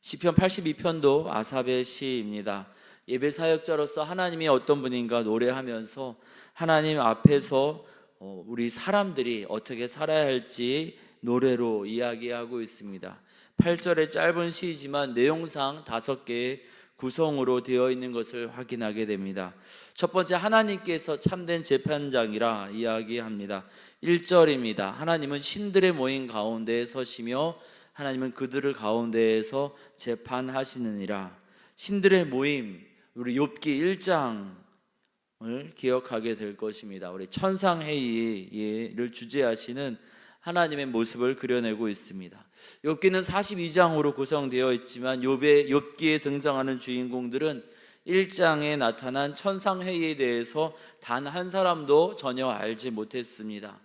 시편 82편도 아삽의 시입니다. 예배 사역자로서 하나님이 어떤 분인가 노래하면서 하나님 앞에서 우리 사람들이 어떻게 살아야 할지 노래로 이야기하고 있습니다. 8절의 짧은 시이지만 내용상 5개의 구성으로 되어 있는 것을 확인하게 됩니다. 첫 번째, 하나님께서 참된 재판장이라 이야기합니다. 1절입니다. 하나님은 신들의 모임 가운데에 서시며 하나님은 그들을 가운데에서 재판하시느니라. 신들의 모임, 우리 욥기 1장을 기억하게 될 것입니다. 우리 천상회의를 주재하시는 하나님의 모습을 그려내고 있습니다. 욥기는 42장으로 구성되어 있지만 욥기에 등장하는 주인공들은 1장에 나타난 천상회의에 대해서 단 한 사람도 전혀 알지 못했습니다.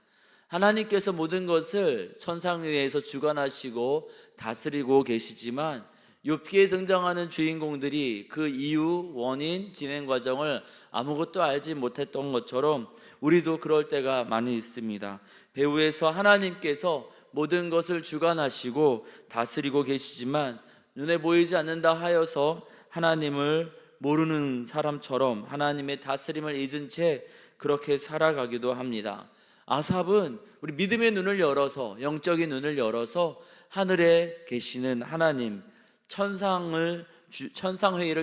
하나님께서 모든 것을 천상회의에서 주관하시고 다스리고 계시지만 욥기에 등장하는 주인공들이 그 이유, 원인, 진행 과정을 아무것도 알지 못했던 것처럼 우리도 그럴 때가 많이 있습니다. 배후에서 하나님께서 모든 것을 주관하시고 다스리고 계시지만 눈에 보이지 않는다 하여서 하나님을 모르는 사람처럼 하나님의 다스림을 잊은 채 그렇게 살아가기도 합니다. 아삽은 우리 믿음의 눈을 열어서, 영적인 눈을 열어서 하늘에 계시는 하나님, 천상회의를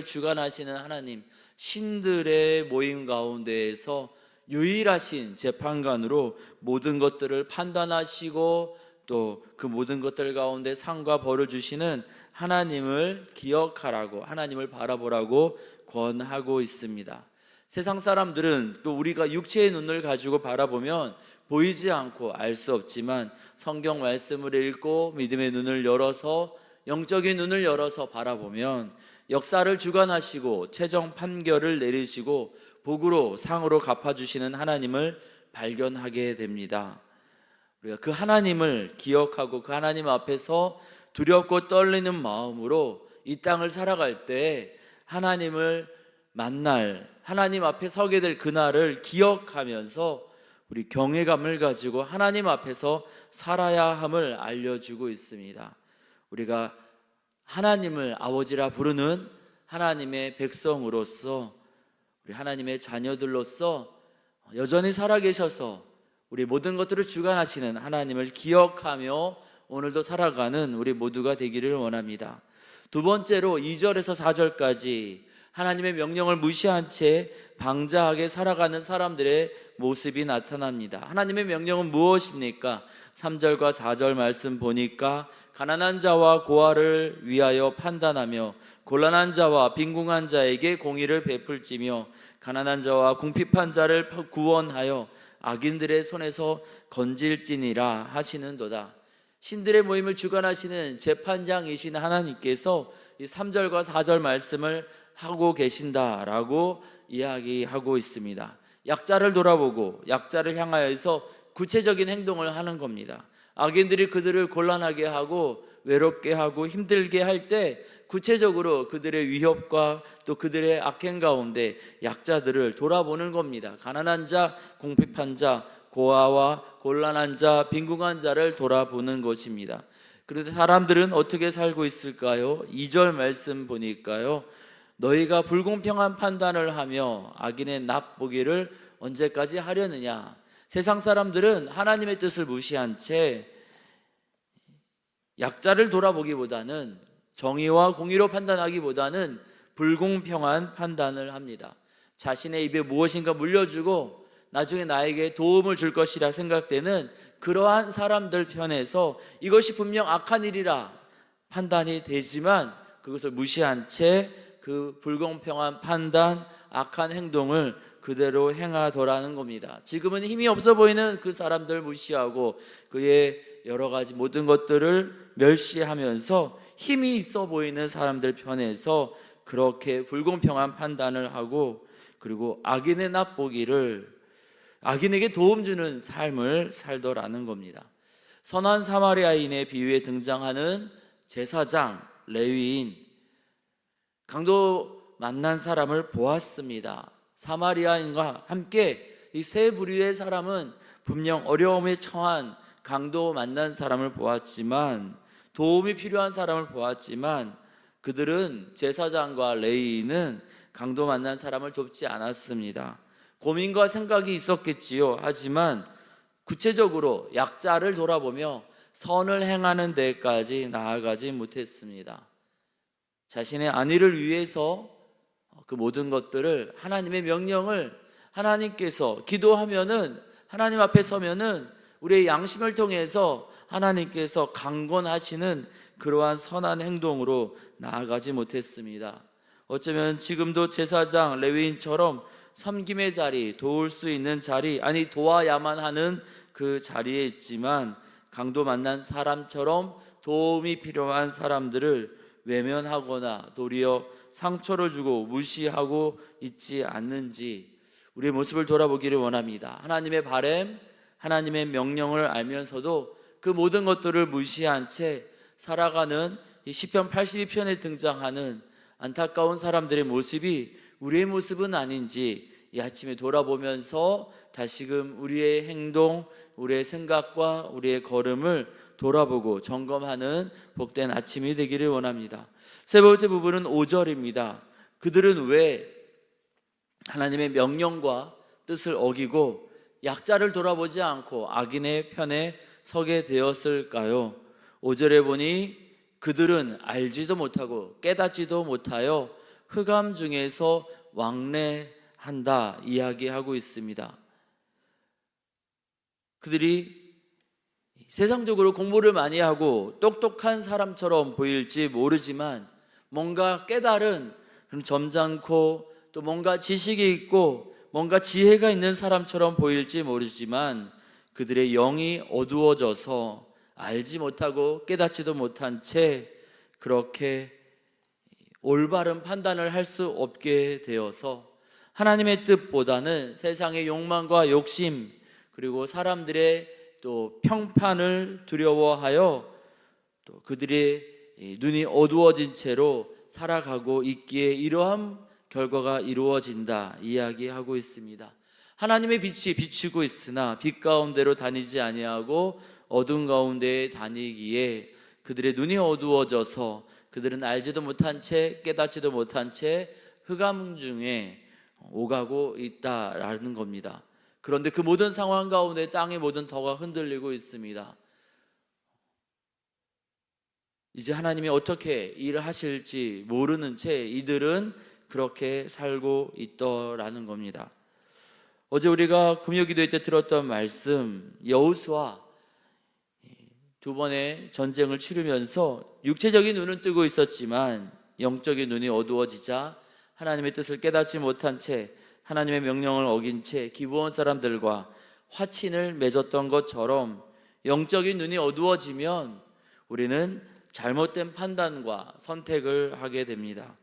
주관하시는 하나님, 신들의 모임 가운데에서 유일하신 재판관으로 모든 것들을 판단하시고 또 그 모든 것들 가운데 상과 벌을 주시는 하나님을 기억하라고, 하나님을 바라보라고 권하고 있습니다. 세상 사람들은 또 우리가 육체의 눈을 가지고 바라보면 보이지 않고 알 수 없지만 성경 말씀을 읽고 믿음의 눈을 열어서, 영적인 눈을 열어서 바라보면 역사를 주관하시고 최종 판결을 내리시고 복으로 상으로 갚아주시는 하나님을 발견하게 됩니다. 우리가 그 하나님을 기억하고 그 하나님 앞에서 두렵고 떨리는 마음으로 이 땅을 살아갈 때 하나님을 만날, 하나님 앞에 서게 될 그날을 기억하면서 우리 경외감을 가지고 하나님 앞에서 살아야 함을 알려주고 있습니다. 우리가 하나님을 아버지라 부르는 하나님의 백성으로서, 우리 하나님의 자녀들로서 여전히 살아계셔서 우리 모든 것들을 주관하시는 하나님을 기억하며 오늘도 살아가는 우리 모두가 되기를 원합니다. 두 번째로 2절에서 4절까지 하나님의 명령을 무시한 채 방자하게 살아가는 사람들의 모습이 나타납니다. 하나님의 명령은 무엇입니까? 3절과 4절 말씀 보니까 가난한 자와 고아를 위하여 판단하며 곤란한 자와 빈궁한 자에게 공의를 베풀지며 가난한 자와 궁핍한 자를 구원하여 악인들의 손에서 건질지니라 하시는도다. 신들의 모임을 주관하시는 재판장이신 하나님께서 이 3절과 4절 말씀을 하고 계신다라고 이야기하고 있습니다. 약자를 돌아보고 약자를 향하여서 구체적인 행동을 하는 겁니다. 악인들이 그들을 곤란하게 하고 외롭게 하고 힘들게 할 때 구체적으로 그들의 위협과 또 그들의 악행 가운데 약자들을 돌아보는 겁니다. 가난한 자, 궁핍한 자, 고아와 곤란한 자, 빈궁한 자를 돌아보는 것입니다. 그런데 사람들은 어떻게 살고 있을까요? 2절 말씀 보니까요, 너희가 불공평한 판단을 하며 악인의 납보기를 언제까지 하려느냐. 세상 사람들은 하나님의 뜻을 무시한 채 약자를 돌아보기보다는, 정의와 공의로 판단하기보다는 불공평한 판단을 합니다. 자신의 입에 무엇인가 물려주고 나중에 나에게 도움을 줄 것이라 생각되는 그러한 사람들 편에서 이것이 분명 악한 일이라 판단이 되지만 그것을 무시한 채 그 불공평한 판단, 악한 행동을 그대로 행하더라는 겁니다. 지금은 힘이 없어 보이는 그 사람들 무시하고 그의 여러 가지 모든 것들을 멸시하면서 힘이 있어 보이는 사람들 편에서 그렇게 불공평한 판단을 하고, 그리고 악인의 납보기를, 악인에게 도움 주는 삶을 살더라는 겁니다. 선한 사마리아인의 비유에 등장하는 제사장, 레위인, 강도 만난 사람을 보았습니다. 사마리아인과 함께 이 세 부류의 사람은 분명 어려움에 처한 강도 만난 사람을 보았지만, 도움이 필요한 사람을 보았지만 그들은 제사장과 레위인은 강도 만난 사람을 돕지 않았습니다. 고민과 생각이 있었겠지요. 하지만 구체적으로 약자를 돌아보며 선을 행하는 데까지 나아가지 못했습니다. 자신의 안위를 위해서 그 모든 것들을, 하나님의 명령을 하나님께서 기도하면은, 하나님 앞에 서면은 우리의 양심을 통해서 하나님께서 강권하시는 그러한 선한 행동으로 나아가지 못했습니다. 어쩌면 지금도 제사장, 레위인처럼 섬김의 자리, 도울 수 있는 자리, 아니 도와야만 하는 그 자리에 있지만 강도 만난 사람처럼 도움이 필요한 사람들을 외면하거나 도리어 상처를 주고 무시하고 있지 않는지 우리의 모습을 돌아보기를 원합니다. 하나님의 바람, 하나님의 명령을 알면서도 그 모든 것들을 무시한 채 살아가는 이 시편 82편에 등장하는 안타까운 사람들의 모습이 우리의 모습은 아닌지 이 아침에 돌아보면서 다시금 우리의 행동, 우리의 생각과 우리의 걸음을 돌아보고 점검하는 복된 아침이 되기를 원합니다. 세 번째 부분은 5절입니다. 그들은 왜 하나님의 명령과 뜻을 어기고 약자를 돌아보지 않고 악인의 편에 서게 되었을까요? 5절에 보니 그들은 알지도 못하고 깨닫지도 못하여 흑암 중에서 왕래한다 이야기하고 있습니다. 그들이 세상적으로 공부를 많이 하고 똑똑한 사람처럼 보일지 모르지만 뭔가 깨달은 점잖고 또 뭔가 지식이 있고 뭔가 지혜가 있는 사람처럼 보일지 모르지만 그들의 영이 어두워져서 알지 못하고 깨닫지도 못한 채 그렇게 올바른 판단을 할 수 없게 되어서 하나님의 뜻보다는 세상의 욕망과 욕심 그리고 사람들의 또 평판을 두려워하여 또 그들의 눈이 어두워진 채로 살아가고 있기에 이러한 결과가 이루어진다 이야기하고 있습니다. 하나님의 빛이 비추고 있으나 빛 가운데로 다니지 아니하고 어둠 가운데에 다니기에 그들의 눈이 어두워져서 그들은 알지도 못한 채 깨닫지도 못한 채 흑암 중에 오가고 있다라는 겁니다. 그런데 그 모든 상황 가운데 땅의 모든 터가 흔들리고 있습니다. 이제 하나님이 어떻게 일을 하실지 모르는 채 이들은 그렇게 살고 있더라는 겁니다. 어제 우리가 금요기도회 때 들었던 말씀, 여호수아 두 번의 전쟁을 치르면서 육체적인 눈은 뜨고 있었지만 영적인 눈이 어두워지자 하나님의 뜻을 깨닫지 못한 채 하나님의 명령을 어긴 채 기브온 사람들과 화친을 맺었던 것처럼 영적인 눈이 어두워지면 우리는 잘못된 판단과 선택을 하게 됩니다.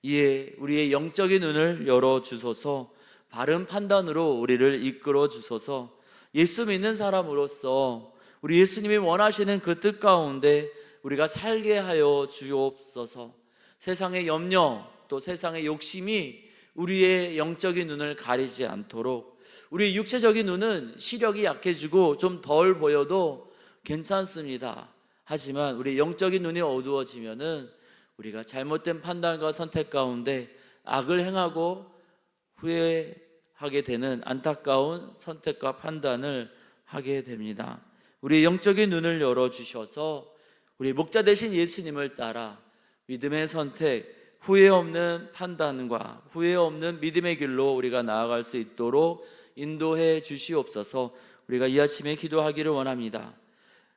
이에 우리의 영적인 눈을 열어주소서, 바른 판단으로 우리를 이끌어 주소서, 예수 믿는 사람으로서 우리 예수님이 원하시는 그 뜻 가운데 우리가 살게 하여 주옵소서. 세상의 염려 또 세상의 욕심이 우리의 영적인 눈을 가리지 않도록, 우리의 육체적인 눈은 시력이 약해지고 좀 덜 보여도 괜찮습니다. 하지만 우리의 영적인 눈이 어두워지면은 우리가 잘못된 판단과 선택 가운데 악을 행하고 후회하게 되는 안타까운 선택과 판단을 하게 됩니다. 우리의 영적인 눈을 열어주셔서 우리 목자 되신 예수님을 따라 믿음의 선택, 후회 없는 판단과 후회 없는 믿음의 길로 우리가 나아갈 수 있도록 인도해 주시옵소서. 우리가 이 아침에 기도하기를 원합니다.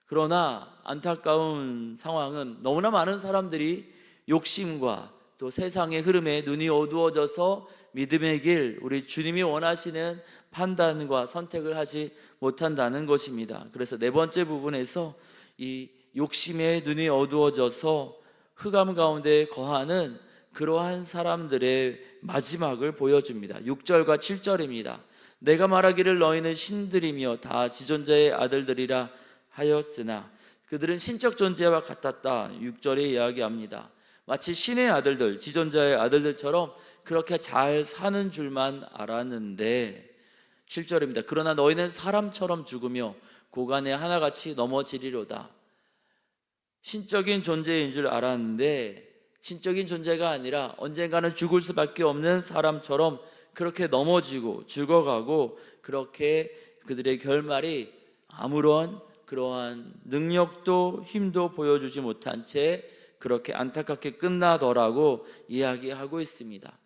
그러나 안타까운 상황은 너무나 많은 사람들이 욕심과 또 세상의 흐름에 눈이 어두워져서 믿음의 길, 우리 주님이 원하시는 판단과 선택을 하지 못한다는 것입니다. 그래서 네 번째 부분에서 이 욕심에 눈이 어두워져서 흑암 가운데 거하는 그러한 사람들의 마지막을 보여줍니다. 6절과 7절입니다. 내가 말하기를 너희는 신들이며 다 지존자의 아들들이라 하였으나 그들은 신적 존재와 같았다. 6절에 이야기합니다. 마치 신의 아들들, 지존자의 아들들처럼 그렇게 잘 사는 줄만 알았는데 7절입니다. 그러나 너희는 사람처럼 죽으며 고간에 하나같이 넘어지리로다. 신적인 존재인 줄 알았는데 신적인 존재가 아니라 언젠가는 죽을 수밖에 없는 사람처럼 그렇게 넘어지고 죽어가고, 그렇게 그들의 결말이 아무런 그러한 능력도 힘도 보여주지 못한 채 그렇게 안타깝게 끝나더라고 이야기하고 있습니다.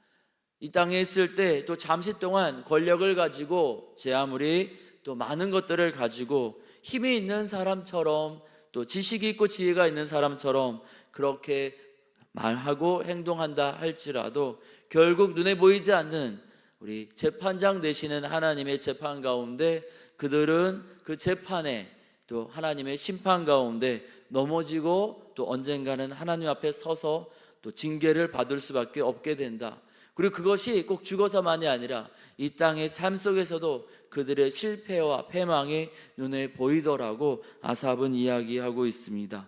이 땅에 있을 때 또 잠시 동안 권력을 가지고, 제 아무리 또 많은 것들을 가지고 힘이 있는 사람처럼, 또 지식이 있고 지혜가 있는 사람처럼 그렇게 말하고 행동한다 할지라도, 결국 눈에 보이지 않는 우리 재판장 되시는 하나님의 재판 가운데 그들은 그 재판에, 또 하나님의 심판 가운데 넘어지고, 또 언젠가는 하나님 앞에 서서 또 징계를 받을 수밖에 없게 된다. 그리고 그것이 꼭 죽어서만이 아니라 이 땅의 삶 속에서도 그들의 실패와 패망이 눈에 보이더라고 아삽은 이야기하고 있습니다.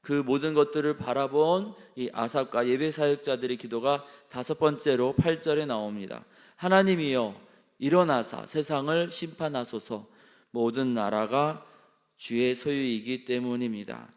그 모든 것들을 바라본 이 아삽과 예배 사역자들의 기도가 다섯 번째로 8절에 나옵니다. 하나님이여 일어나사 세상을 심판하소서. 모든 나라가 주의 소유이기 때문입니다.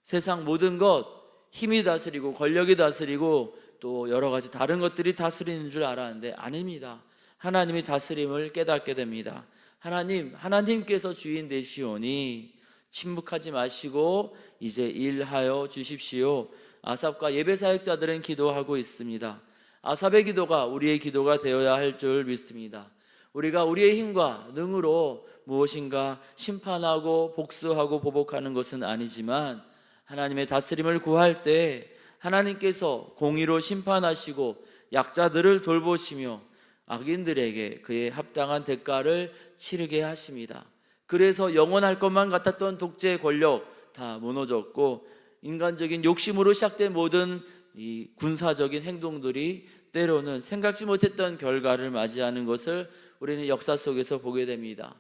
세상 모든 것, 힘이 다스리고 권력이 다스리고 또 여러 가지 다른 것들이 다스리는 줄 알았는데 아닙니다. 하나님이 다스림을 깨닫게 됩니다. 하나님께서 주인 되시오니 침묵하지 마시고 이제 일하여 주십시오. 아삽과 예배 사역자들은 기도하고 있습니다. 아삽의 기도가 우리의 기도가 되어야 할 줄 믿습니다. 우리가 우리의 힘과 능으로 무엇인가 심판하고 복수하고 보복하는 것은 아니지만, 하나님의 다스림을 구할 때 하나님께서 공의로 심판하시고 약자들을 돌보시며 악인들에게 그의 합당한 대가를 치르게 하십니다. 그래서 영원할 것만 같았던 독재 권력 다 무너졌고, 인간적인 욕심으로 시작된 모든 이 군사적인 행동들이 때로는 생각지 못했던 결과를 맞이하는 것을 우리는 역사 속에서 보게 됩니다.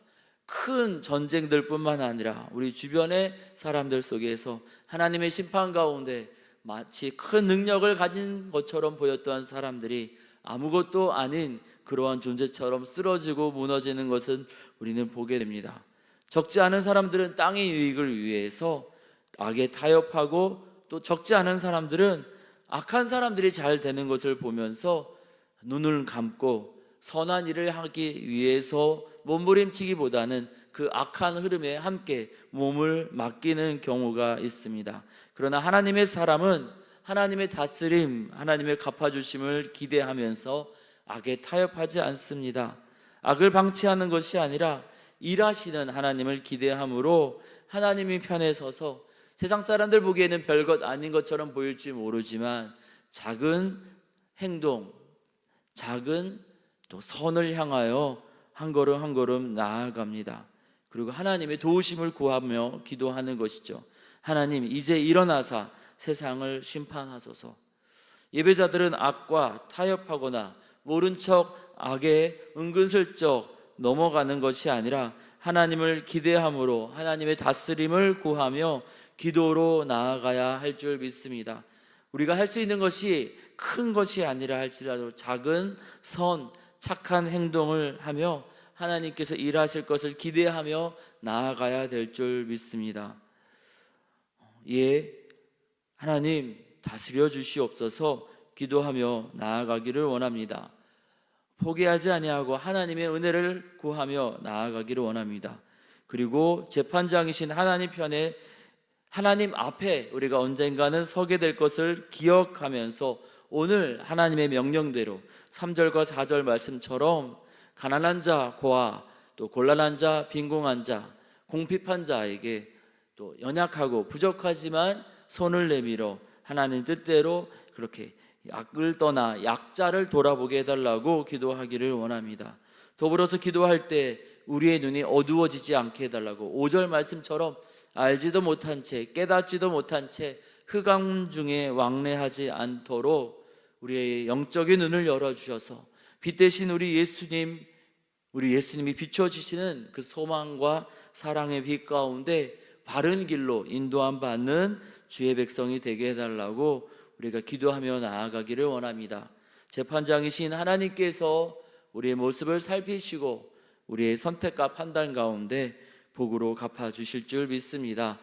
큰 전쟁들뿐만 아니라 우리 주변의 사람들 속에서 하나님의 심판 가운데 마치 큰 능력을 가진 것처럼 보였던 사람들이 아무것도 아닌 그러한 존재처럼 쓰러지고 무너지는 것은 우리는 보게 됩니다. 적지 않은 사람들은 땅의 유익을 위해서 악에 타협하고, 또 적지 않은 사람들은 악한 사람들이 잘 되는 것을 보면서 눈을 감고 선한 일을 하기 위해서 몸부림치기보다는 그 악한 흐름에 함께 몸을 맡기는 경우가 있습니다. 그러나 하나님의 사람은 하나님의 다스림, 하나님의 갚아주심을 기대하면서 악에 타협하지 않습니다. 악을 방치하는 것이 아니라 일하시는 하나님을 기대함으로 하나님의 편에 서서, 세상 사람들 보기에는 별것 아닌 것처럼 보일지 모르지만 작은 행동, 작은 또 선을 향하여 한 걸음 한 걸음 나아갑니다. 그리고 하나님의 도우심을 구하며 기도하는 것이죠. 하나님 이제 일어나사 세상을 심판하소서. 예배자들은 악과 타협하거나 모른 척 악에 은근슬쩍 넘어가는 것이 아니라 하나님을 기대함으로 하나님의 다스림을 구하며 기도로 나아가야 할 줄 믿습니다. 우리가 할 수 있는 것이 큰 것이 아니라 할지라도 작은 선, 착한 행동을 하며 하나님께서 일하실 것을 기대하며 나아가야 될 줄 믿습니다. 예, 하나님 다스려 주시옵소서 기도하며 나아가기를 원합니다. 포기하지 아니하고 하나님의 은혜를 구하며 나아가기를 원합니다. 그리고 재판장이신 하나님 편에, 하나님 앞에 우리가 언젠가는 서게 될 것을 기억하면서 오늘 하나님의 명령대로 3절과 4절 말씀처럼 가난한 자 고아, 또 곤란한 자 빈궁한 자, 공핍한 자에게 또 연약하고 부족하지만 손을 내밀어 하나님 뜻대로 그렇게 악을 떠나 약자를 돌아보게 해달라고 기도하기를 원합니다. 더불어서 기도할 때 우리의 눈이 어두워지지 않게 해달라고 5절 말씀처럼 알지도 못한 채 깨닫지도 못한 채 흑암 중에 왕래하지 않도록 우리의 영적인 눈을 열어주셔서 빛 대신 우리 예수님이 비춰주시는 그 소망과 사랑의 빛 가운데 바른 길로 인도함 받는 주의 백성이 되게 해달라고 우리가 기도하며 나아가기를 원합니다. 재판장이신 하나님께서 우리의 모습을 살피시고 우리의 선택과 판단 가운데 복으로 갚아주실 줄 믿습니다.